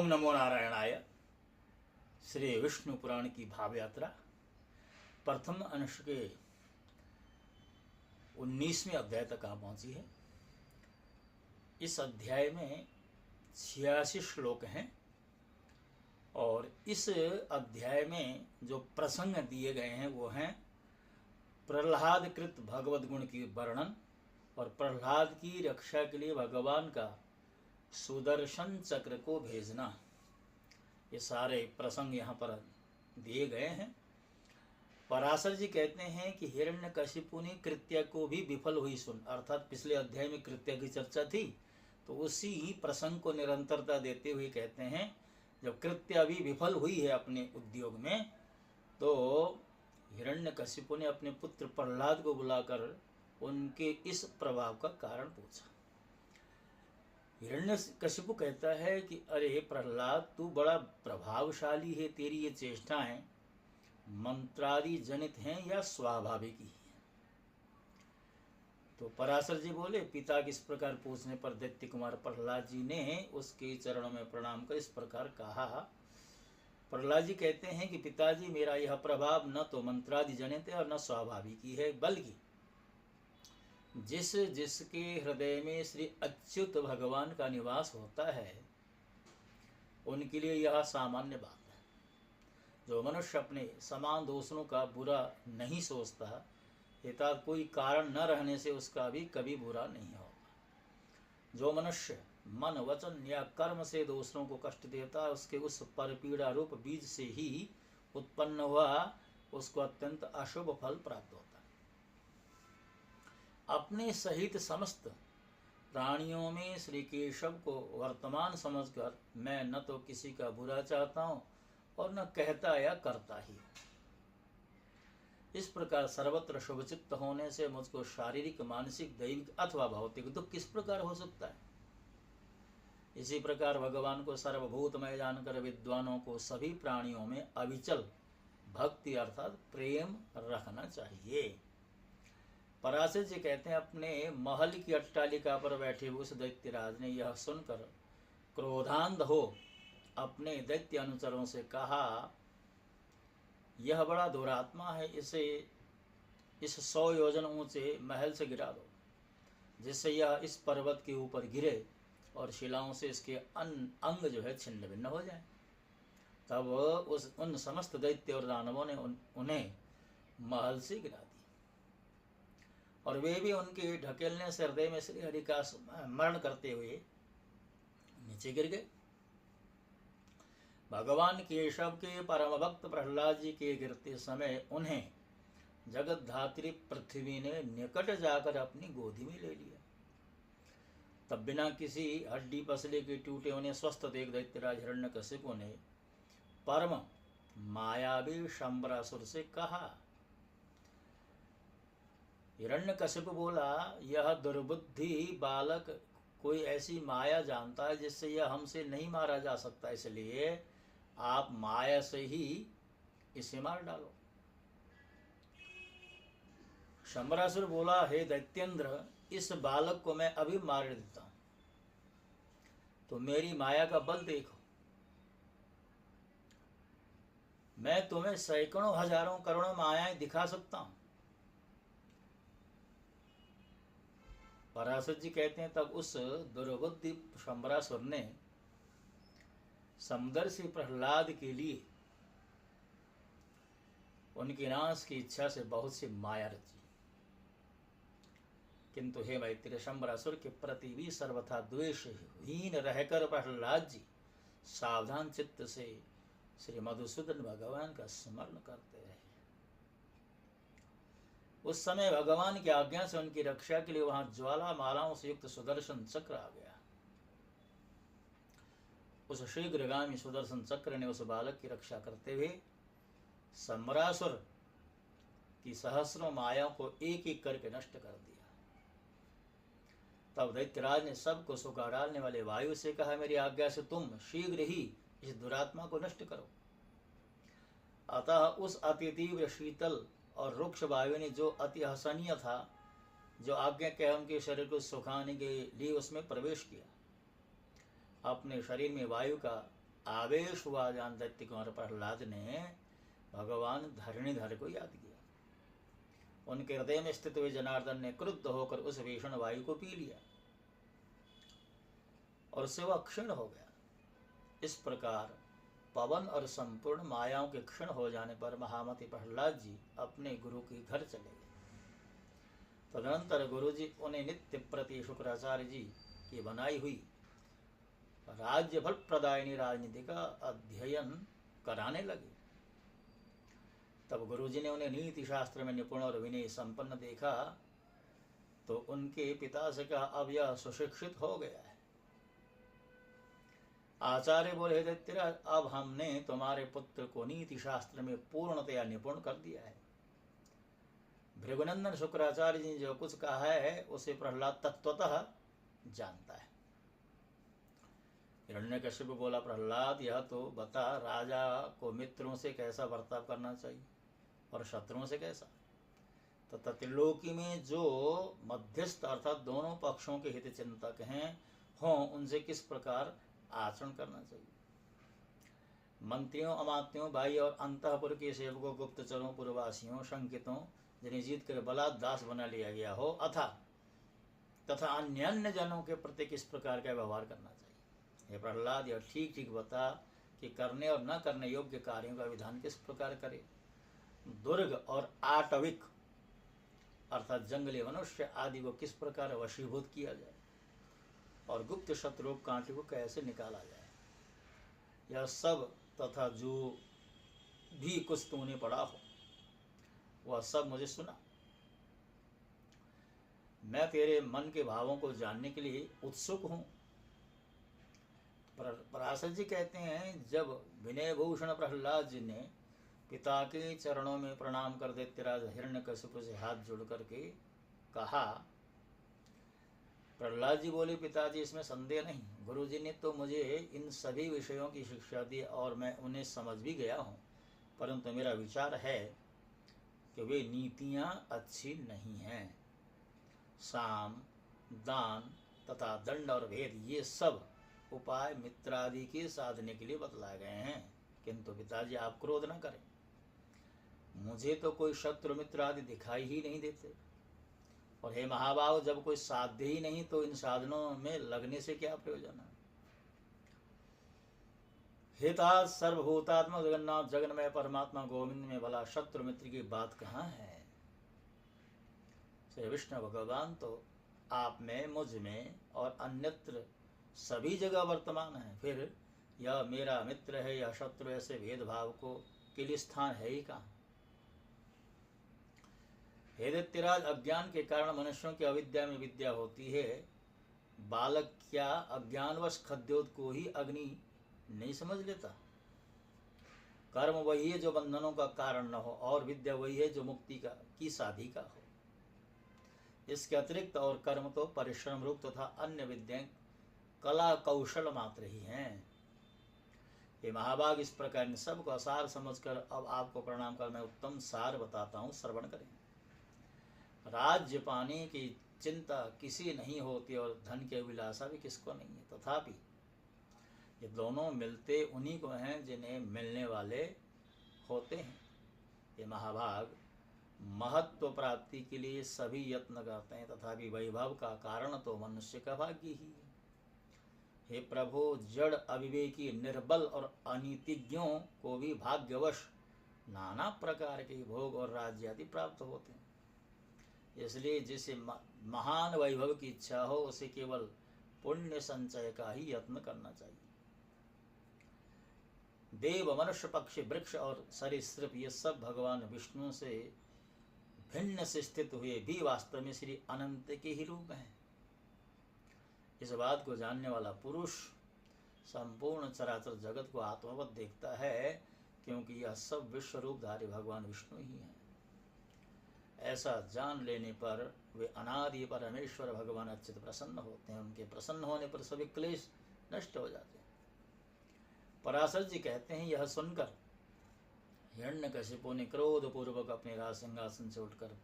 ओम नमो नारायणाय। श्री विष्णु पुराण की भाव यात्रा प्रथम अंश के 19वें अध्याय तक आ पहुंची है। इस अध्याय में 86 श्लोक हैं और इस अध्याय में जो प्रसंग दिए गए हैं वो हैं प्रहलाद कृत भगवद गुण की वर्णन और प्रहलाद की रक्षा के लिए भगवान का सुदर्शन चक्र को भेजना। ये सारे प्रसंग यहाँ पर दिए गए हैं। पराशर जी कहते हैं कि हिरण्यकशिपु ने कृत्य को भी विफल हुई सुन, अर्थात पिछले अध्याय में कृत्य की चर्चा थी तो उसी प्रसंग को निरंतरता देते हुए कहते हैं जब कृत्य अभी विफल हुई है अपने उद्योग में तो हिरण्यकशिपु ने अपने पुत्र प्रहलाद को बुलाकर उनके इस प्रभाव का कारण पूछा। हिरण्यकशिपु कहता है कि अरे प्रहलाद, तू बड़ा प्रभावशाली है, तेरी ये चेष्टाएं मंत्रादि जनित हैं या स्वाभाविक ही हैं। तो पराशर जी बोले, पिता के इस प्रकार पूछने पर दैत्य कुमार प्रहलाद जी ने उसके चरणों में प्रणाम कर इस प्रकार कहा। प्रहलाद जी कहते हैं कि पिताजी, मेरा यह प्रभाव न तो मंत्रादि जनित है और न स्वाभाविक ही है, बल्कि जिसके हृदय में श्री अच्युत भगवान का निवास होता है उनके लिए यह सामान्य बात है। जो मनुष्य अपने समान दूसरों का बुरा नहीं सोचता, अर्थात कोई कारण न रहने से उसका भी कभी बुरा नहीं होगा। जो मनुष्य मन वचन या कर्म से दूसरों को कष्ट देता है, उसके उस परपीड़ा रूप बीज से ही उत्पन्न हुआ उसको अत्यंत अशुभ फल प्राप्त होता है। अपने सहित समस्त प्राणियों में श्री केशव को वर्तमान समझकर मैं न तो किसी का बुरा चाहता हूँ और न कहता या करता ही। इस प्रकार सर्वत्र शुभचित्त होने से मुझको शारीरिक, मानसिक, दैविक अथवा भौतिक दुख किस प्रकार हो सकता है। इसी प्रकार भगवान को सर्वभूतमय जानकर विद्वानों को सभी प्राणियों में अविचल भक्ति अर्थात प्रेम रखना चाहिए। पराशर जी कहते हैं, अपने महल की अट्टालिका पर बैठे उस दैत्यराज ने यह सुनकर क्रोधांध हो अपने दैत्य अनुचरों से कहा, यह बड़ा दुरात्मा है, इसे इस 100 योजन ऊंचे महल से गिरा दो, जिससे यह इस पर्वत के ऊपर गिरे और शिलाओं से इसके अंग जो है छिन्न भिन्न हो जाए। तब उन समस्त दैत्य और दानवों ने उन्हें महल से गिरा दिया और वे भी उनके ढकेलने से हृदय में श्री हरि का स्मरण करते हुए नीचे गिर गए। भगवान केशव के परम भक्त प्रहलाद जी के गिरते समय उन्हें जगत धात्री पृथ्वी ने निकट जाकर अपनी गोदी में ले लिया। तब बिना किसी हड्डी पसले के टूटे उन्हें स्वस्थ देख दैत्यराज हिरण्यकशिपु ने परम मायावी शंबरासुर से कहा। हिरण्यकशिपु बोला, यह दुर्बुद्धि बालक कोई ऐसी माया जानता है जिससे यह हमसे नहीं मारा जा सकता, इसलिए आप माया से ही इसे मार डालो। शंबरासुर बोला, हे दैत्येंद्र, इस बालक को मैं अभी मार देता हूं, तो मेरी माया का बल देखो। मैं तुम्हें सैकड़ों हजारों करोड़ों मायाएं दिखा सकता हूं। पराशर जी कहते हैं, तब उस दुर्बुद्धि शंबरासुर ने समदर्शी प्रहलाद के लिए उनके नाश की इच्छा से बहुत सी माया रची, किंतु हे मैत्रेय, शंबरासुर के प्रति भी सर्वथा द्वेषहीन रहकर प्रहलाद जी सावधान चित्त से श्री मधुसूदन भगवान का स्मरण करते रहे। उस समय भगवान की आज्ञा से उनकी रक्षा के लिए वहां ज्वाला मालाओं से युक्त सुदर्शन चक्र आ गया। उस शीघ्रगामी सुदर्शन चक्र ने उस बालक की रक्षा करते हुए शंबरासुर की सहस्रों मायाओं को एक एक करके नष्ट कर दिया। तब दैत्यराज ने सबको सुखा डालने वाले वायु से कहा, मेरी आज्ञा से तुम शीघ्र ही इस दुरात्मा को नष्ट करो। अतः उस अति तीव्र शीतल और रुक्ष वायु ने, जो अति हसनीय था, जो आज्ञा कह उनके शरीर को सुखाने के लिए उसमें प्रवेश किया, अपने शरीर में वायु का आवेश हुआ जान दैत्य कुमार प्रहलाद ने भगवान धरणीधर को याद किया। उनके हृदय में स्थित हुए जनार्दन ने क्रुद्ध होकर उस भीषण वायु को पी लिया और उससे वह क्षीण हो गया। इस प्रकार पवन और संपूर्ण मायाओं के क्षीण हो जाने पर महामति प्रहलाद जी अपने गुरु के घर चले गए। तदनंतर गुरु जी उन्हें नित्य प्रति शुक्राचार्य जी की बनाई हुई राज्य फल प्रदायिनी राजनीति का अध्ययन कराने लगे। तब गुरु जी ने उन्हें नीति शास्त्र में निपुण और विनय संपन्न देखा तो उनके पिता से कहा, अब यह सुशिक्षित हो गया है। आचार्य बोले, दैत्यराज, अब हमने तुम्हारे पुत्र को नीति शास्त्र में पूर्णतया निपुण कर दिया है। भृगुनंदन शुक्राचार्य जी जो कुछ कहा है उसे प्रहलाद तत्वतः जानता है। हिरण्यकशिपु बोला, प्रहलाद, यह तो बता, राजा को मित्रों से कैसा बर्ताव करना चाहिए और शत्रुओं से कैसा, तथा त्रिलोकी में जो मध्यस्थ अर्थात दोनों पक्षों के हित चिंतक हैं हों उनसे किस प्रकार आचरण करना चाहिए। मंत्रियों, अमात्यों, भाई और अंतःपुर के सेवकों, गुप्तचरों, पुरवासियों, शंकितों जिन्हें जीत कर बलात् दास बना लिया गया हो तथा अन्य जनों के प्रति किस प्रकार का व्यवहार करना चाहिए। हे प्रहलाद, यह ठीक ठीक बता कि करने और न करने योग्य कार्यों का विधान किस प्रकार करे। दुर्ग और आटविक अर्थात जंगली मनुष्य आदि को किस प्रकार वशीभूत किया जाए और गुप्त शत्रु कांटे को कैसे निकाला जाए, यह सब तथा जो भी कुछ तूने पढ़ा हो वह सब मुझे सुना। मैं तेरे मन के भावों को जानने के लिए उत्सुक हूं। पराशर जी कहते हैं, जब विनय भूषण प्रहलाद जी ने पिता के चरणों में प्रणाम कर दैत्यराज हिरण्यकशिपु से हाथ जोड़ करके कहा, प्रहलाद जी बोले, पिताजी, इसमें संदेह नहीं, गुरु जी ने तो मुझे इन सभी विषयों की शिक्षा दी और मैं उन्हें समझ भी गया हूँ, परंतु मेरा विचार है कि वे नीतियाँ अच्छी नहीं हैं। साम, दान तथा दंड और भेद ये सब उपाय मित्रादि के साधने के लिए बतलाए गए हैं, किंतु पिताजी आप क्रोध न करें, मुझे तो कोई शत्रु मित्र आदि दिखाई ही नहीं देते, और हे महाभाव, जब कोई साध्य ही नहीं तो इन साधनों में लगने से क्या प्रयोजन है। हिता सर्वभूतात्मा जगन्नाथ जगन्मय परमात्मा गोविंद में भला शत्रु मित्र की बात कहाँ है। श्री विष्णु भगवान तो आप में, मुझ में और अन्यत्र सभी जगह वर्तमान है, फिर यह मेरा मित्र है या शत्रु, ऐसे भेदभाव को के लिए स्थान है ही कहाँ। हे दैत्यराज, अज्ञान के कारण मनुष्यों की अविद्या में विद्या होती है। बालक क्या अज्ञानवश खद्योत को ही अग्नि नहीं समझ लेता। कर्म वही है जो बंधनों का कारण न हो और विद्या वही है जो मुक्ति की साधिका हो। इसके अतिरिक्त और कर्म तो परिश्रम रूप तथा अन्य विद्याएं कला कौशल मात्र ही हैं। ये महाभाग, इस प्रकार इन सब को असार समझकर अब आपको प्रणाम कर मैं उत्तम सार बताता हूँ, श्रवण करें। राज्य पाने की चिंता किसी नहीं होती और धन की अभिलाषा भी किसको नहीं है, तथापि ये दोनों मिलते उन्हीं को हैं जिन्हें मिलने वाले होते हैं। ये महाभाग महत्व प्राप्ति के लिए सभी यत्न करते हैं, तथापि वैभव का कारण तो मनुष्य का भाग्य ही है। हे प्रभु, जड़ अविवेकी निर्बल और अनीतिज्ञों को भी भाग्यवश नाना प्रकार के भोग और राज्य आदि प्राप्त होते हैं। इसलिए जिसे महान वैभव की इच्छा हो उसे केवल पुण्य संचय का ही यत्न करना चाहिए। देव, मनुष्य, पक्षी, वृक्ष और सरीसृप ये सब भगवान विष्णु से भिन्न से स्थित हुए भी वास्तव में श्री अनंत के ही रूप हैं। इस बात को जानने वाला पुरुष संपूर्ण चराचर जगत को आत्मवत देखता है, क्योंकि यह सब विश्व रूपधारी भगवान विष्णु ही हैं। ऐसा जान लेने पर वे अनादि परमेश्वर भगवान अच्युत प्रसन्न होते हैं। उनके प्रसन्न होने पर सभी क्लेश नष्ट हो जाते हैं। पराशर जी कहते हैं, यह सुनकर हिरण्यकशिपु ने क्रोध पूर्वक अपने राज सिंहासन से उठकर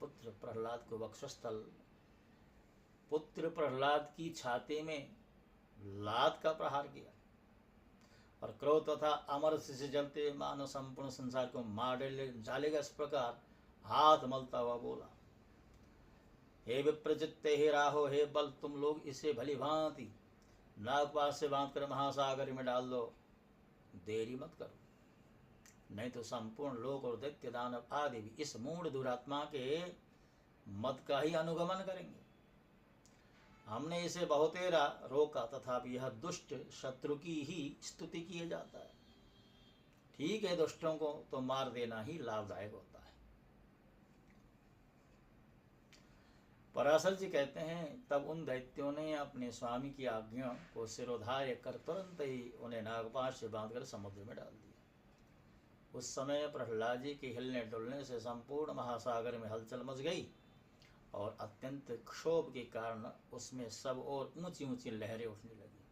पुत्र प्रहलाद की छाती में लात का प्रहार किया और क्रोध तथा अमरस से जलते मानव संपूर्ण संसार को मार डालेगा, इस प्रकार हाथ मलता हुआ बोला, हे विप्रचित्ते, हे राहो, हे बल, तुम लोग इसे भली भांति नागपाश से बांध कर महासागर में डाल दो, देरी मत करो, नहीं तो संपूर्ण लोक और दैत्य दानव आदि भी इस मूढ़ दुरात्मा के मत का ही अनुगमन करेंगे। हमने इसे बहुतेरा रोका, तथापि यह दुष्ट शत्रु की ही स्तुति किया जाता है। ठीक है, दुष्टों को तो मार देना ही लाभदायक होता है। पराशर जी कहते हैं, तब उन दैत्यों ने अपने स्वामी की आज्ञा को सिरोधार्य कर तुरंत ही उन्हें नागपाश से बांधकर समुद्र में डाल दिया। उस समय प्रहलाद जी के हिलने डुलने से संपूर्ण महासागर में हलचल मच गई और अत्यंत क्षोभ के कारण उसमें सब और ऊंची ऊंची लहरें उठने लगी।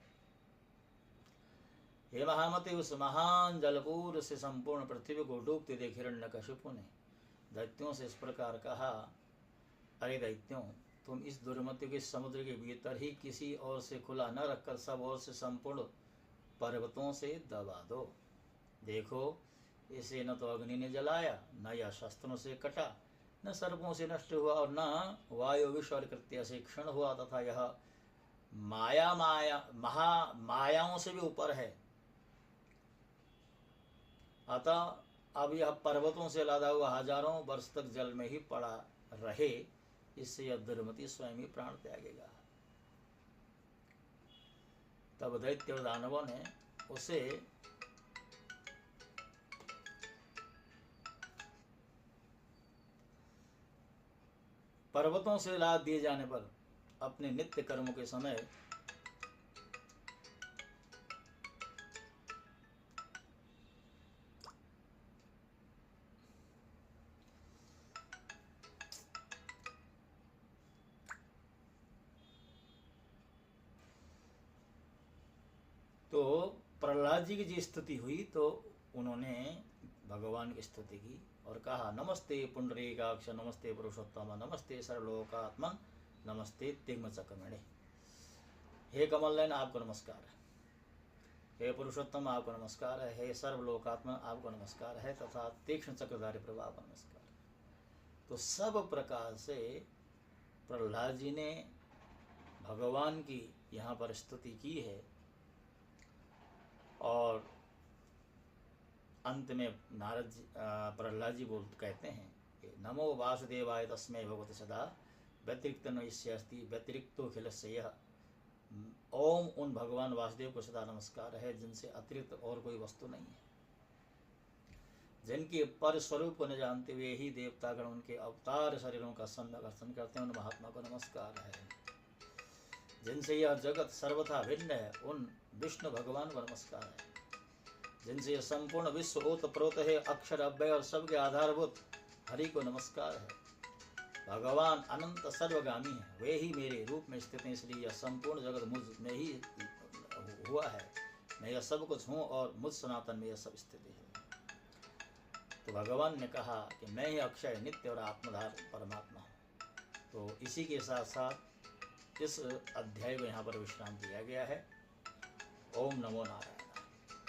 हे महामते, उस महान जलपूर से संपूर्ण पृथ्वी को डूबते देख हिरण्यकशिपु ने दैत्यों से इस प्रकार कहा, अरे दैत्यों, तुम इस दुर्मति के समुद्र के भीतर ही किसी ओर से खुला न रखकर सब ओर से संपूर्ण पर्वतों से दबा दो। देखो, इसे न तो अग्नि ने जलाया, न यह शस्त्रों से कटा, न सर्पों से नष्ट हुआ, और न वायु विश्व कृत्य से क्षण हुआ, तथा यह मायाओं से भी ऊपर है। अतः अब यह पर्वतों से लादा हुआ हजारों वर्ष तक जल में ही पड़ा रहे, इससे यह दुर्मति स्वयं ही प्राण त्यागेगा। तब दैत्य दानवों ने उसे पर्वतों से लाद दिए जाने पर अपने नित्य कर्मों के समय तो प्रहलाद जी की जी स्तुति हुई तो उन्होंने भगवान की स्तुति की और कहा, नमस्ते पुंडरीकाक्ष, नमस्ते पुरुषोत्तम, नमस्ते सर्वलोकात्मन, नमस्ते तिग्मचक्रमणे। हे कमल नयन, आपको नमस्कार है। हे पुरुषोत्तम, आपको नमस्कार है। हे सर्वलोकात्मन, आपको नमस्कार है, तथा तीक्ष्ण चक्रधारी प्रभु, आपको नमस्कार है। तो सब प्रकार से प्रहलाद जी ने भगवान की यहाँ पर स्तुति की है। और अंत में नारद जी प्रहलाद जी कहते हैं कि नमो वासुदेवाय तस्मै भगवते सदा व्यतिरिक्त नैस्य अस्ति व्यतिरिक्तो खिलस्य यः। ओम उन भगवान वासुदेव को सदा नमस्कार है जिनसे अतिरिक्त और कोई वस्तु नहीं है, जिनके पर स्वरूप को न जानते हुए ही देवतागण उनके अवतार शरीरों का सम्यक दर्शन करते हैं, उन महात्मा को नमस्कार है। जिनसे यह जगत सर्वथा भिन्न है, उन विष्णु भगवान को नमस्कार है। जिनसे यह संपूर्ण विश्व ओतप्रोत है, अक्षर अव्यय और सबके आधारभूत हरि को नमस्कार है। भगवान अनंत सर्वगामी है, वे ही मेरे रूप में स्थित हैं, इसलिए यह संपूर्ण जगत मुझ में ही हुआ है। मैं यह सब कुछ हूँ और मुझ सनातन में यह सब स्थिति है। तो भगवान ने कहा कि मैं ही अक्षय, नित्य और आत्मधार परमात्मा हूँ। तो इसी के साथ साथ इस अध्याय को यहाँ पर विश्राम दिया गया है। ओम नमो नारायण।